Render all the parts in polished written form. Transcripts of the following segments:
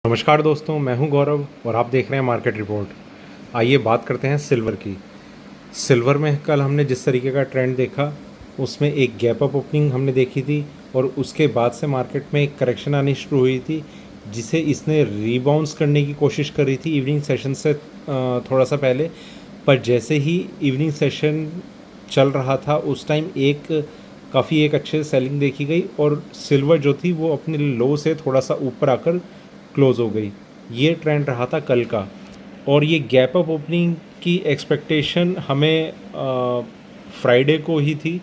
नमस्कार दोस्तों, मैं हूं गौरव और आप देख रहे हैं मार्केट रिपोर्ट। आइए बात करते हैं सिल्वर की। सिल्वर में कल हमने जिस तरीके का ट्रेंड देखा, उसमें एक गैप अप ओपनिंग हमने देखी थी और उसके बाद से मार्केट में एक करेक्शन आनी शुरू हुई थी, जिसे इसने रीबाउंस करने की कोशिश करी थी इवनिंग सेशन से थोड़ा सा पहले। पर जैसे ही इवनिंग सेशन चल रहा था उस टाइम काफ़ी एक अच्छे सेलिंग देखी गई और सिल्वर जो थी वो अपने लो से थोड़ा सा ऊपर आकर क्लोज हो गई। ये ट्रेंड रहा था कल का और ये गैप अप ओपनिंग की एक्सपेक्टेशन हमें फ्राइडे को ही थी,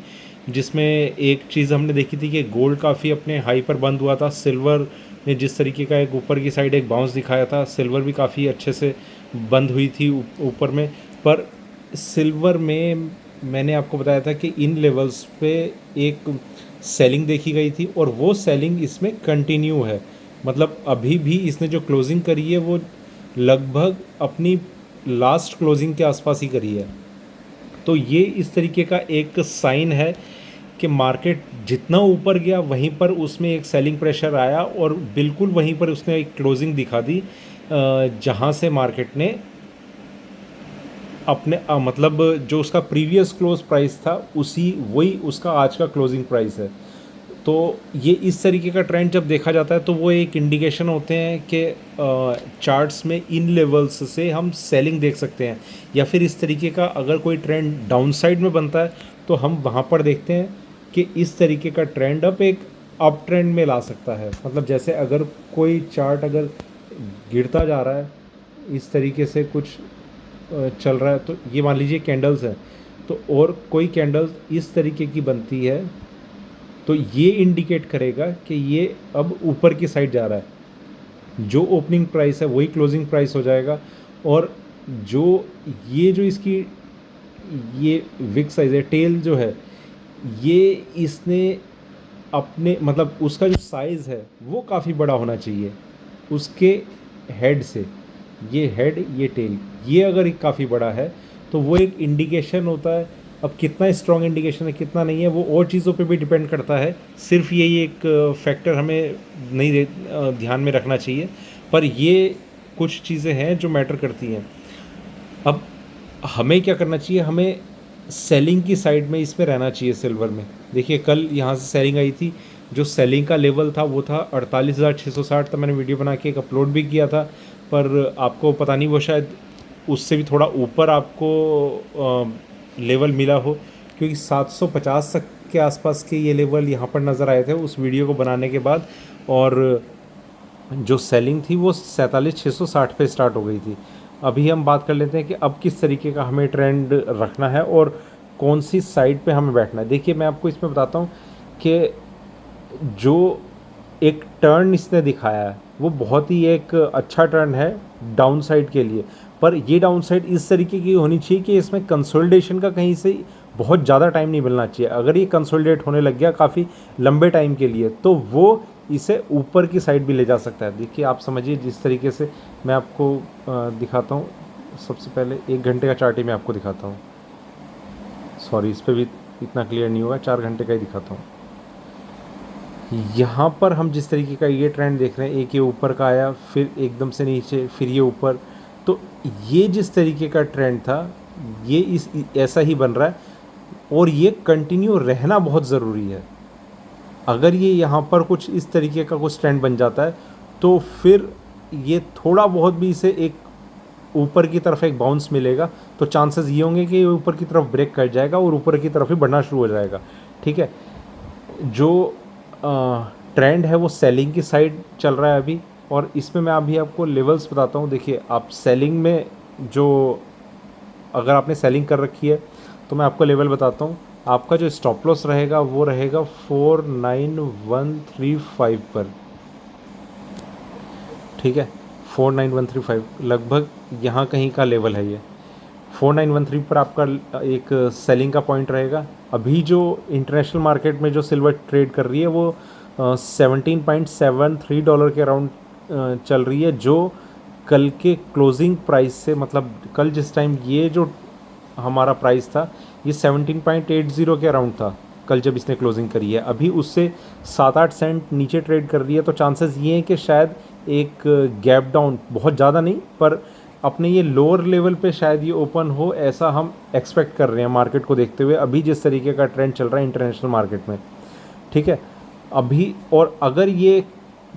जिसमें एक चीज़ हमने देखी थी कि गोल्ड काफ़ी अपने हाई पर बंद हुआ था। सिल्वर ने जिस तरीके का एक ऊपर की साइड एक बाउंस दिखाया था, सिल्वर भी काफ़ी अच्छे से बंद हुई थी ऊपर में। पर सिल्वर में मैंने आपको बताया था कि इन लेवल्स पे एक सेलिंग देखी गई थी और वो सेलिंग इसमें कंटिन्यू है। मतलब अभी भी इसने जो क्लोजिंग करी है वो लगभग अपनी लास्ट क्लोजिंग के आसपास ही करी है। तो ये इस तरीके का एक साइन है कि मार्केट जितना ऊपर गया वहीं पर उसमें एक सेलिंग प्रेशर आया और बिल्कुल वहीं पर उसने एक क्लोजिंग दिखा दी, जहां से मार्केट ने अपने मतलब जो उसका प्रीवियस क्लोज प्राइस था उसी वही उसका आज का क्लोजिंग प्राइस है। तो ये इस तरीके का ट्रेंड जब देखा जाता है तो वो एक इंडिकेशन होते हैं कि चार्ट्स में इन लेवल्स से हम सेलिंग देख सकते हैं, या फिर इस तरीके का अगर कोई ट्रेंड डाउनसाइड में बनता है तो हम वहाँ पर देखते हैं कि इस तरीके का ट्रेंड अप ट्रेंड में ला सकता है। मतलब जैसे अगर कोई चार्ट अगर गिरता जा रहा है इस तरीके से कुछ चल रहा है, तो ये मान लीजिए कैंडल्स है, तो और कोई कैंडल्स इस तरीके की बनती है तो ये इंडिकेट करेगा कि ये अब ऊपर की साइड जा रहा है। जो ओपनिंग प्राइस है वही क्लोजिंग प्राइस हो जाएगा और जो जो इसकी ये विक साइज है, टेल जो है, ये इसने अपने मतलब उसका जो साइज़ है वो काफ़ी बड़ा होना चाहिए उसके हेड से। ये हेड, ये टेल, ये अगर काफ़ी बड़ा है तो वो एक इंडिकेशन होता है। अब कितना स्ट्रॉन्ग इंडिकेशन है कितना नहीं है वो और चीज़ों पे भी डिपेंड करता है, सिर्फ यही एक फैक्टर हमें नहीं ध्यान में रखना चाहिए। पर ये कुछ चीज़ें हैं जो मैटर करती हैं। अब हमें क्या करना चाहिए, हमें सेलिंग की साइड में इसमें रहना चाहिए सिल्वर में। देखिए कल यहाँ से सेलिंग आई थी, जो सेलिंग का लेवल था वो था 48,660 था। मैंने वीडियो बना के एक अपलोड भी किया था, पर आपको पता नहीं वो शायद उससे भी थोड़ा ऊपर आपको लेवल मिला हो, क्योंकि 750 तक के आसपास के ये लेवल यहाँ पर नज़र आए थे उस वीडियो को बनाने के बाद। और जो सेलिंग थी वो 47,660 पे स्टार्ट हो गई थी। अभी हम बात कर लेते हैं कि अब किस तरीके का हमें ट्रेंड रखना है और कौन सी साइड पे हमें बैठना है। देखिए मैं आपको इसमें बताता हूँ कि जो एक टर्न इसने दिखाया है वो बहुत ही एक अच्छा टर्न है डाउन साइड के लिए। पर ये डाउन साइड इस तरीके की होनी चाहिए कि इसमें कंसोलिडेशन का कहीं से बहुत ज़्यादा टाइम नहीं मिलना चाहिए। अगर ये कंसोलिडेट होने लग गया काफ़ी लंबे टाइम के लिए तो वो इसे ऊपर की साइड भी ले जा सकता है। देखिए आप समझिए जिस तरीके से मैं आपको दिखाता हूँ। सबसे पहले 1 घंटे का चार्ट ही मैं आपको दिखाता हूँ। सॉरी, इस पर भी इतना क्लियर नहीं होगा, 4 घंटे का ही दिखाता हूँ। यहाँ पर हम जिस तरीके का ये ट्रेंड देख रहे हैं, एक ये ऊपर का आया फिर एकदम से नीचे फिर ये ऊपर, तो ये जिस तरीके का ट्रेंड था ये ऐसा ही बन रहा है और ये कंटिन्यू रहना बहुत ज़रूरी है। अगर ये यहाँ पर कुछ इस तरीके का कुछ ट्रेंड बन जाता है तो फिर ये थोड़ा बहुत भी इसे एक ऊपर की तरफ एक बाउंस मिलेगा तो चांसेस ये होंगे कि ये ऊपर की तरफ ब्रेक कर जाएगा और ऊपर की तरफ ही बढ़ना शुरू हो जाएगा। ठीक है, जो ट्रेंड है वो सेलिंग की साइड चल रहा है अभी, और इसमें मैं अभी आपको लेवल्स बताता हूँ। देखिए आप सेलिंग में जो अगर आपने सेलिंग कर रखी है तो मैं आपको लेवल बताता हूँ। आपका जो स्टॉप लॉस रहेगा वो रहेगा 49135 पर। ठीक है, 49135 लगभग यहाँ कहीं का लेवल है। ये 49113 पर आपका एक सेलिंग का पॉइंट रहेगा। अभी जो इंटरनेशनल मार्केट में जो सिल्वर ट्रेड कर रही है वो $17.73 के अराउंड चल रही है, जो कल के क्लोजिंग प्राइस से, मतलब कल जिस टाइम ये जो हमारा प्राइस था ये 17.80 के अराउंड था कल जब इसने क्लोजिंग करी है। अभी उससे 7-8 सेंट नीचे ट्रेड कर रही है, तो चांसेस ये हैं कि शायद एक गैप डाउन, बहुत ज़्यादा नहीं पर अपने ये लोअर लेवल पे शायद ये ओपन हो, ऐसा हम एक्सपेक्ट कर रहे हैं मार्केट को देखते हुए, अभी जिस तरीके का ट्रेंड चल रहा है इंटरनेशनल मार्केट में। ठीक है अभी, और अगर ये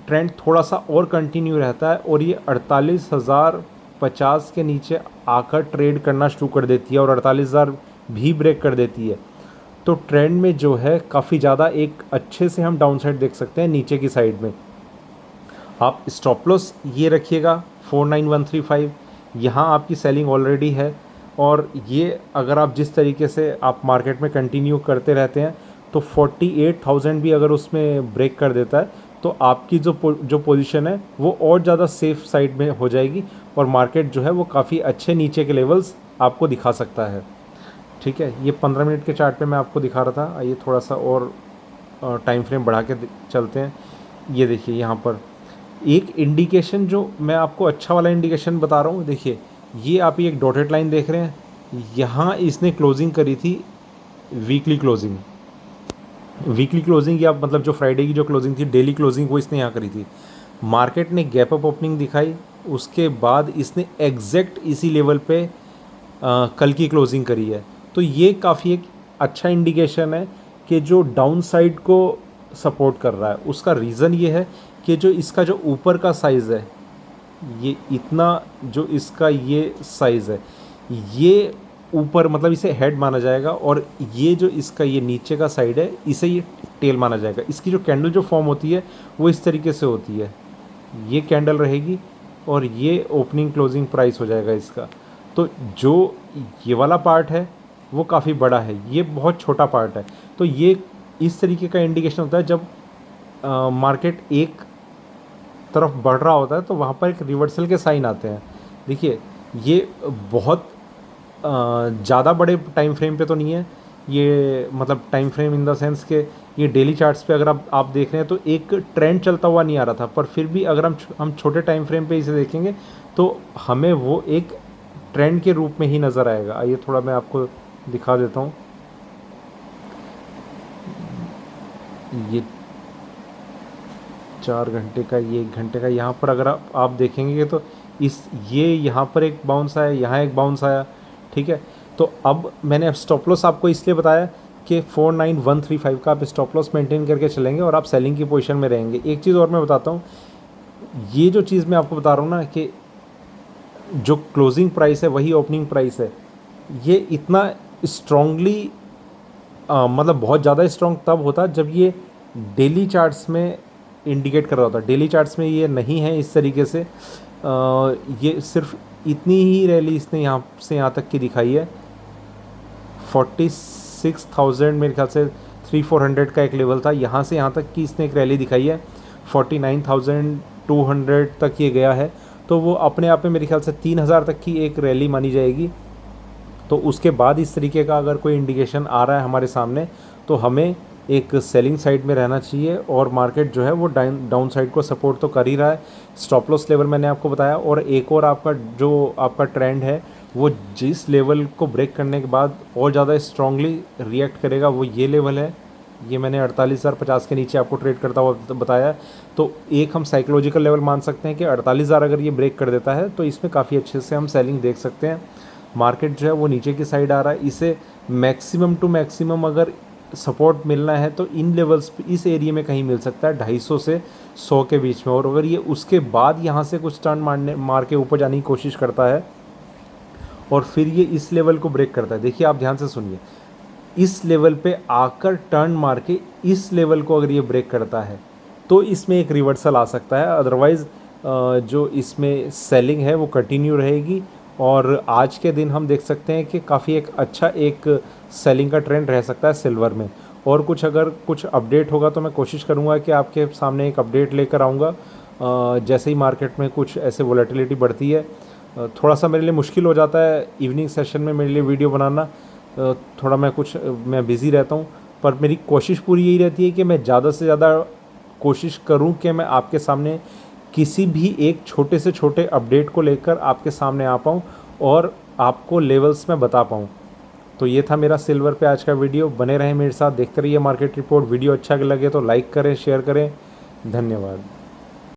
ट्रेंड थोड़ा सा और कंटिन्यू रहता है और ये 48,050 के नीचे आकर ट्रेड करना शुरू कर देती है और 48,000 भी ब्रेक कर देती है, तो ट्रेंड में जो है काफ़ी ज़्यादा एक अच्छे से हम डाउन साइड देख सकते हैं नीचे की साइड में। आप स्टॉप लॉस ये रखिएगा 49135, यहाँ आपकी सेलिंग ऑलरेडी है, और ये अगर आप जिस तरीके से आप मार्केट में कंटिन्यू करते रहते हैं तो 48,000 भी अगर उसमें ब्रेक कर देता है तो आपकी जो पोजीशन है वो और ज़्यादा सेफ साइड में हो जाएगी, और मार्केट जो है वो काफ़ी अच्छे नीचे के लेवल्स आपको दिखा सकता है। ठीक है, ये 15 मिनट के चार्ट पे मैं आपको दिखा रहा था। आइए थोड़ा सा और टाइम फ्रेम बढ़ा के चलते हैं। ये देखिए यहाँ पर एक इंडिकेशन जो मैं आपको अच्छा वाला इंडिकेशन बता रहा हूँ, देखिए ये आप ये एक डॉटेड लाइन देख रहे हैं, यहाँ इसने क्लोजिंग करी थी वीकली क्लोजिंग, या मतलब जो फ्राइडे की जो क्लोजिंग थी, डेली क्लोजिंग, वो इसने यहाँ करी थी। मार्केट ने गैप अप ओपनिंग दिखाई, उसके बाद इसने एग्जैक्ट इसी लेवल पे कल की क्लोजिंग करी है। तो ये काफ़ी एक अच्छा इंडिकेशन है कि जो डाउन साइड को सपोर्ट कर रहा है। उसका रीज़न ये है कि जो इसका जो ऊपर का साइज़ है, ये इतना जो इसका ये साइज़ है, ये ऊपर मतलब इसे हेड माना जाएगा, और ये जो इसका ये नीचे का साइड है इसे ये टेल माना जाएगा। इसकी जो कैंडल जो फॉर्म होती है वो इस तरीके से होती है, ये कैंडल रहेगी और ये ओपनिंग क्लोजिंग प्राइस हो जाएगा इसका। तो जो ये वाला पार्ट है वो काफ़ी बड़ा है, ये बहुत छोटा पार्ट है। तो ये इस तरीके का इंडिकेशन होता है जब मार्केट एक तरफ बढ़ रहा होता है तो वहाँ पर एक रिवर्सल के साइन आते हैं। देखिए ये बहुत ज़्यादा बड़े टाइम फ्रेम पे तो नहीं है ये, मतलब time frame in the sense के ये डेली चार्ट्स पे अगर आप देख रहे हैं तो एक ट्रेंड चलता हुआ नहीं आ रहा था, पर फिर भी अगर हम छोटे टाइम फ्रेम पे इसे देखेंगे तो हमें वो एक ट्रेंड के रूप में ही नज़र आएगा। आइए थोड़ा मैं आपको दिखा देता हूँ। ये 4 घंटे का, ये 1 घंटे का, यहाँ पर अगर आप देखेंगे तो ये यहाँ पर एक बाउंस आया, यहाँ एक बाउंस आया। ठीक है, तो अब मैंने स्टॉप लॉस आपको इसलिए बताया कि 49135 का आप स्टॉप लॉस मेंटेन करके चलेंगे और आप सेलिंग की पोजीशन में रहेंगे। एक चीज़ और मैं बताता हूँ, ये जो चीज़ मैं आपको बता रहा हूँ ना कि जो क्लोजिंग प्राइस है वही ओपनिंग प्राइस है, ये इतना स्ट्रांगली मतलब बहुत ज़्यादा स्ट्रॉन्ग तब होता जब ये डेली चार्ट्स में इंडिकेट कर रहा होता। डेली चार्ट्स में ये नहीं है इस तरीके से। ये सिर्फ इतनी ही रैली इसने यहाँ से यहाँ तक की दिखाई है। 46,000 मेरे ख्याल से 300-400 का एक लेवल था, यहाँ से यहाँ तक की इसने एक रैली दिखाई है। 49,200 तक ये गया है, तो वो अपने आप में मेरे ख्याल से 3,000 तक की एक रैली मानी जाएगी। तो उसके बाद इस तरीके का अगर कोई इंडिकेशन आ रहा है हमारे सामने तो हमें एक सेलिंग साइड में रहना चाहिए, और मार्केट जो है वो डाउन साइड को सपोर्ट तो कर ही रहा है। स्टॉप लॉस लेवल मैंने आपको बताया, और एक और आपका ट्रेंड है वो जिस लेवल को ब्रेक करने के बाद और ज़्यादा स्ट्रांगली रिएक्ट करेगा वो ये लेवल है। ये मैंने 48,050 के नीचे आपको ट्रेड करता हुआ बताया। तो एक हम साइकोलॉजिकल लेवल मान सकते हैं कि 48,000 अगर ये ब्रेक कर देता है तो इसमें काफ़ी अच्छे से हम सेलिंग देख सकते हैं। मार्केट जो है वो नीचे की साइड आ रहा है, इसे मैक्सिमम टू मैक्सिमम अगर सपोर्ट मिलना है तो इन लेवल्स पे इस एरिया में कहीं मिल सकता है 250 से 100 के बीच में। और अगर ये उसके बाद यहाँ से कुछ टर्न मार के ऊपर जाने की कोशिश करता है और फिर ये इस लेवल को ब्रेक करता है, देखिए आप ध्यान से सुनिए, इस लेवल पे आकर टर्न मार के इस लेवल को अगर ये ब्रेक करता है तो इसमें एक रिवर्सल आ सकता है। अदरवाइज़ जो इसमें सेलिंग है वो कंटिन्यू रहेगी, और आज के दिन हम देख सकते हैं कि काफ़ी एक अच्छा एक सेलिंग का ट्रेंड रह सकता है सिल्वर में। और अगर कुछ अपडेट होगा तो मैं कोशिश करूंगा कि आपके सामने एक अपडेट लेकर आऊँगा जैसे ही मार्केट में कुछ ऐसे वोलेटिलिटी बढ़ती है। थोड़ा सा मेरे लिए मुश्किल हो जाता है इवनिंग सेशन में मेरे लिए वीडियो बनाना, थोड़ा मैं बिज़ी रहता हूँ, पर मेरी कोशिश पूरी यही रहती है कि मैं ज़्यादा से ज़्यादा कोशिश करूँ कि मैं आपके सामने किसी भी एक छोटे से छोटे अपडेट को लेकर आपके सामने आ पाऊँ और आपको लेवल्स में बता पाऊँ। तो ये था मेरा सिल्वर पे आज का वीडियो। बने रहें मेरे साथ, देखते रहिए मार्केट रिपोर्ट। वीडियो अच्छा लगे तो लाइक करें, शेयर करें। धन्यवाद।